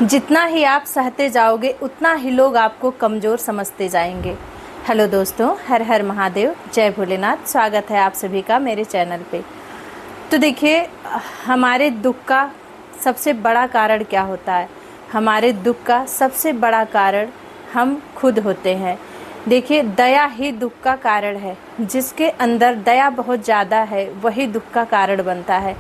जितना ही आप सहते जाओगे उतना ही लोग आपको कमज़ोर समझते जाएंगे। हेलो दोस्तों, हर हर महादेव, जय भोलेनाथ। स्वागत है आप सभी का मेरे चैनल पे। तो देखिए, हमारे दुख का सबसे बड़ा कारण क्या होता है? हमारे दुख का सबसे बड़ा कारण हम खुद होते हैं। देखिए, दया ही दुख का कारण है। जिसके अंदर दया बहुत ज़्यादा है वही दुख का कारण बनता है।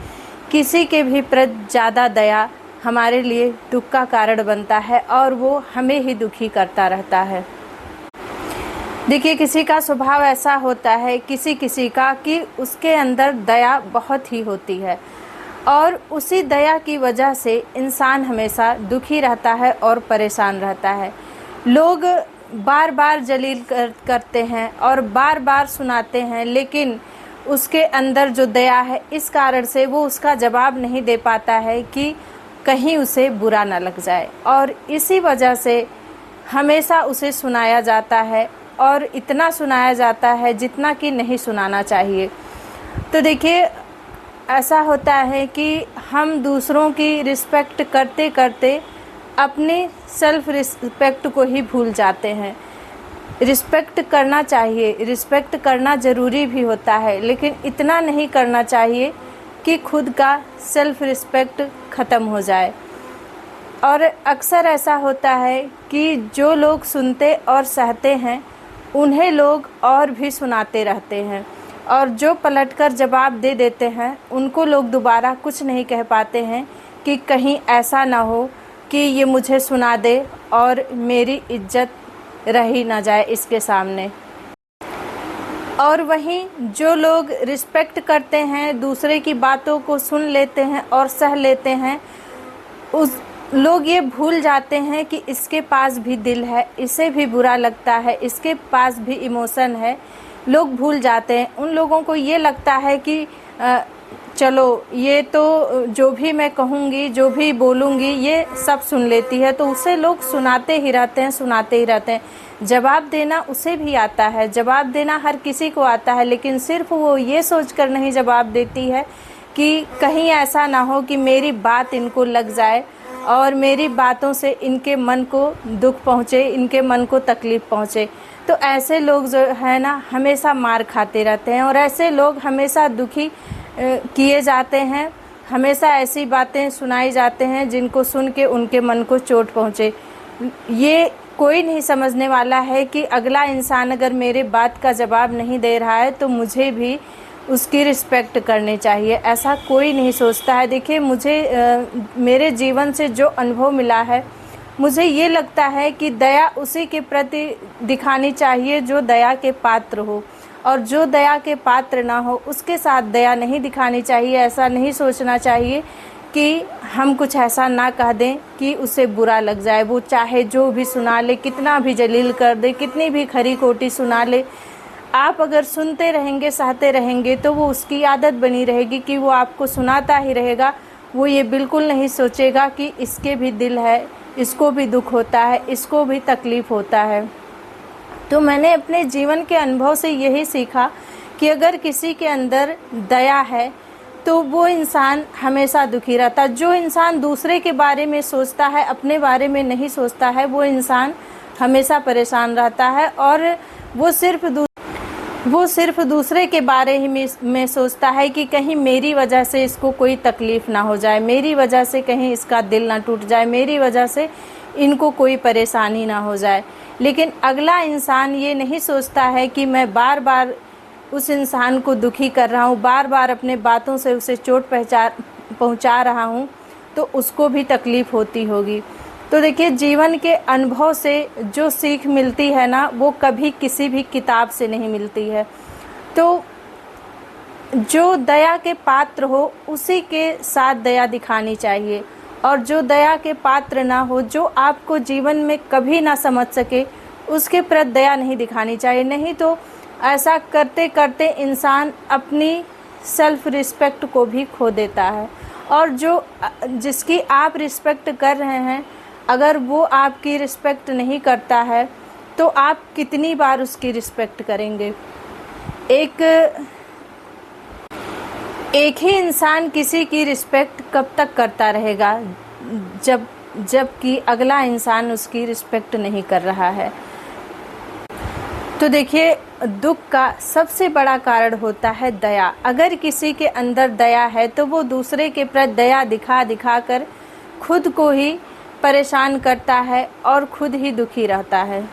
किसी के भी प्रति ज़्यादा दया हमारे लिए दुख का कारण बनता है और वो हमें ही दुखी करता रहता है। देखिए, किसी का स्वभाव ऐसा होता है किसी किसी का कि उसके अंदर दया बहुत ही होती है और उसी दया की वजह से इंसान हमेशा दुखी रहता है और परेशान रहता है। लोग बार बार जलील करते हैं और बार बार सुनाते हैं, लेकिन उसके अंदर जो दया है इस कारण से वो उसका जवाब नहीं दे पाता है कि कहीं उसे बुरा ना लग जाए, और इसी वजह से हमेशा उसे सुनाया जाता है और इतना सुनाया जाता है जितना कि नहीं सुनाना चाहिए। तो देखिए, ऐसा होता है कि हम दूसरों की रिस्पेक्ट करते करते अपनी सेल्फ रिस्पेक्ट को ही भूल जाते हैं। रिस्पेक्ट करना चाहिए, रिस्पेक्ट करना ज़रूरी भी होता है, लेकिन इतना नहीं करना चाहिए कि खुद का सेल्फ रिस्पेक्ट ख़त्म हो जाए। और अक्सर ऐसा होता है कि जो लोग सुनते और सहते हैं उन्हें लोग और भी सुनाते रहते हैं, और जो पलटकर जवाब दे देते हैं उनको लोग दोबारा कुछ नहीं कह पाते हैं कि कहीं ऐसा ना हो कि ये मुझे सुना दे और मेरी इज्जत रही ना जाए इसके सामने। और वहीं जो लोग रिस्पेक्ट करते हैं, दूसरे की बातों को सुन लेते हैं और सह लेते हैं, उस लोग ये भूल जाते हैं कि इसके पास भी दिल है, इसे भी बुरा लगता है, इसके पास भी इमोशन है। लोग भूल जाते हैं। उन लोगों को ये लगता है कि चलो ये तो जो भी मैं कहूँगी, जो भी बोलूँगी ये सब सुन लेती है, तो उसे लोग सुनाते ही रहते हैं, सुनाते ही रहते हैं। जवाब देना उसे भी आता है, जवाब देना हर किसी को आता है, लेकिन सिर्फ वो ये सोचकर नहीं जवाब देती है कि कहीं ऐसा ना हो कि मेरी बात इनको लग जाए और मेरी बातों से इनके मन को दुख पहुँचे, इनके मन को तकलीफ़ पहुँचे। तो ऐसे लोग जो है ना हमेशा मार खाते रहते हैं और ऐसे लोग हमेशा दुखी किए जाते हैं। हमेशा ऐसी बातें सुनाई जाते हैं जिनको सुन के उनके मन को चोट पहुँचे। ये कोई नहीं समझने वाला है कि अगला इंसान अगर मेरे बात का जवाब नहीं दे रहा है तो मुझे भी उसकी रिस्पेक्ट करनी चाहिए। ऐसा कोई नहीं सोचता है। देखिए, मुझे मेरे जीवन से जो अनुभव मिला है, मुझे ये लगता है कि दया उसी के प्रति दिखानी चाहिए जो दया के पात्र हो, और जो दया के पात्र ना हो उसके साथ दया नहीं दिखानी चाहिए। ऐसा नहीं सोचना चाहिए कि हम कुछ ऐसा ना कह दें कि उसे बुरा लग जाए। वो चाहे जो भी सुना ले, कितना भी जलील कर दे, कितनी भी खरी खोटी सुना ले, आप अगर सुनते रहेंगे, सहते रहेंगे तो वो उसकी आदत बनी रहेगी कि वो आपको सुनाता ही रहेगा। वो ये बिल्कुल नहीं सोचेगा कि इसके भी दिल है, इसको भी दुख होता है, इसको भी तकलीफ़ होता है। तो मैंने अपने जीवन के अनुभव से यही सीखा कि अगर किसी के अंदर दया है तो वो इंसान हमेशा दुखी रहता है। जो इंसान दूसरे के बारे में सोचता है, अपने बारे में नहीं सोचता है, वो इंसान हमेशा परेशान रहता है और वो सिर्फ दूसरे के बारे ही में सोचता है कि कहीं मेरी वजह से इसको कोई तकलीफ़ ना हो जाए, मेरी वजह से कहीं इसका दिल ना टूट जाए, मेरी वजह से इनको कोई परेशानी ना हो जाए। लेकिन अगला इंसान ये नहीं सोचता है कि मैं बार बार उस इंसान को दुखी कर रहा हूँ, बार बार अपने बातों से उसे चोट पहुँचा रहा हूँ, तो उसको भी तकलीफ़ होती होगी। तो देखिए, जीवन के अनुभव से जो सीख मिलती है ना, वो कभी किसी भी किताब से नहीं मिलती है। तो जो दया के पात्र हो उसी के साथ दया दिखानी चाहिए, और जो दया के पात्र ना हो, जो आपको जीवन में कभी ना समझ सके, उसके प्रति दया नहीं दिखानी चाहिए। नहीं तो ऐसा करते करते इंसान अपनी सेल्फ रिस्पेक्ट को भी खो देता है, और जिसकी आप रिस्पेक्ट कर रहे हैं, अगर वो आपकी रिस्पेक्ट नहीं करता है तो आप कितनी बार उसकी रिस्पेक्ट करेंगे। एक ही इंसान किसी की रिस्पेक्ट कब तक करता रहेगा? जब जबकि अगला इंसान उसकी रिस्पेक्ट नहीं कर रहा है। तो देखिए, दुख का सबसे बड़ा कारण होता है दया। अगर किसी के अंदर दया है तो वो दूसरे के प्रति दया दिखा दिखा कर खुद को ही परेशान करता है और खुद ही दुखी रहता है।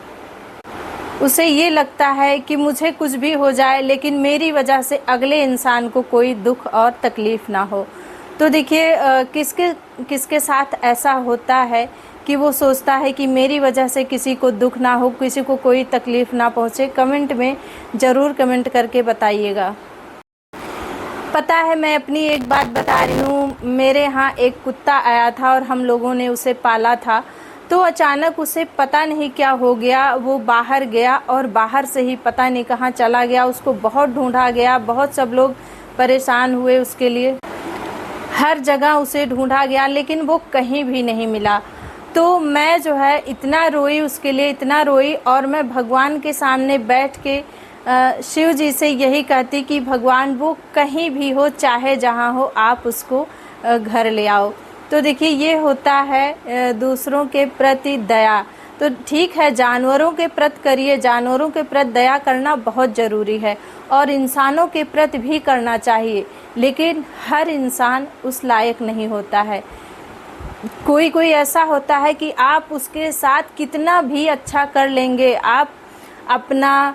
उसे ये लगता है कि मुझे कुछ भी हो जाए लेकिन मेरी वजह से अगले इंसान को कोई दुख और तकलीफ़ ना हो। तो देखिए, किसके साथ ऐसा होता है कि वो सोचता है कि मेरी वजह से किसी को दुख ना हो, किसी को कोई तकलीफ़ ना पहुँचे। कमेंट में ज़रूर कमेंट करके बताइएगा। पता है, मैं अपनी एक बात बता रही हूँ। मेरे यहाँ एक कुत्ता आया था और हम लोगों ने उसे पाला था। तो अचानक उसे पता नहीं क्या हो गया, वो बाहर गया और बाहर से ही पता नहीं कहाँ चला गया। उसको बहुत ढूंढा गया, बहुत सब लोग परेशान हुए उसके लिए, हर जगह उसे ढूंढा गया लेकिन वो कहीं भी नहीं मिला। तो मैं जो है इतना रोई उसके लिए, इतना रोई, और मैं भगवान के सामने बैठ के शिव जी से यही कहती कि भगवान वो कहीं भी हो, चाहे जहाँ हो, आप उसको घर ले आओ। तो देखिए, ये होता है दूसरों के प्रति दया। तो ठीक है, जानवरों के प्रति करिए, जानवरों के प्रति दया करना बहुत ज़रूरी है और इंसानों के प्रति भी करना चाहिए, लेकिन हर इंसान उस लायक नहीं होता है। कोई कोई ऐसा होता है कि आप उसके साथ कितना भी अच्छा कर लेंगे, आप अपना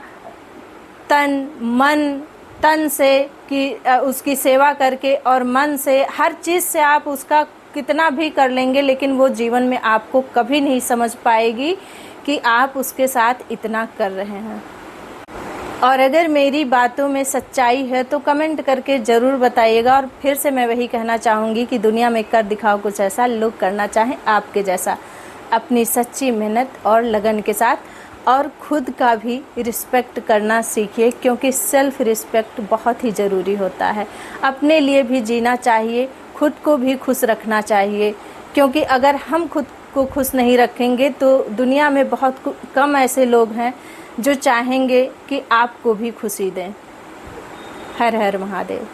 तन से कि उसकी सेवा करके और मन से, हर चीज़ से आप उसका कितना भी कर लेंगे, लेकिन वो जीवन में आपको कभी नहीं समझ पाएगी कि आप उसके साथ इतना कर रहे हैं। और अगर मेरी बातों में सच्चाई है तो कमेंट करके ज़रूर बताइएगा। और फिर से मैं वही कहना चाहूँगी कि दुनिया में कर दिखाओ कुछ ऐसा, लोग करना चाहें आपके जैसा, अपनी सच्ची मेहनत और लगन के साथ। और खुद का भी रिस्पेक्ट करना सीखिए, क्योंकि सेल्फ रिस्पेक्ट बहुत ही ज़रूरी होता है। अपने लिए भी जीना चाहिए, खुद को भी खुश रखना चाहिए, क्योंकि अगर हम खुद को खुश नहीं रखेंगे तो दुनिया में बहुत कम ऐसे लोग हैं जो चाहेंगे कि आपको भी खुशी दें। हर हर महादेव।